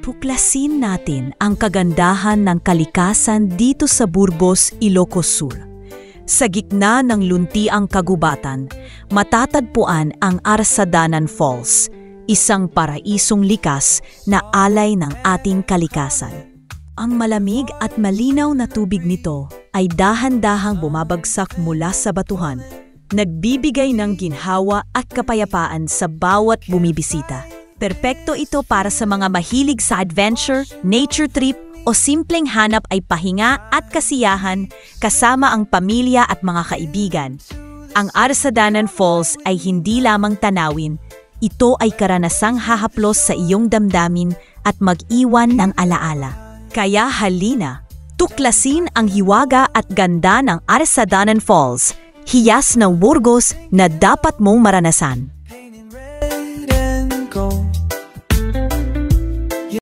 Tuklasin natin ang kagandahan ng kalikasan dito sa Burgos, Ilocos Sur. Sa gitna ng luntiang kagubatan, matatagpuan ang Arsadanan Falls, isang paraisong likas na alay ng ating kalikasan. Ang malamig at malinaw na tubig nito ay dahan-dahang bumabagsak mula sa batuhan, nagbibigay ng ginhawa at kapayapaan sa bawat bumibisita. Perpekto ito para sa mga mahilig sa adventure, nature trip o simpleng hanap ay pahinga at kasiyahan kasama ang pamilya at mga kaibigan. Ang Arsadanan Falls ay hindi lamang tanawin, ito ay karanasang hahaplos sa iyong damdamin at mag-iwan ng alaala. Kaya halina, tuklasin ang hiwaga at ganda ng Arsadanan Falls, hiyas ng Burgos na dapat mong maranasan.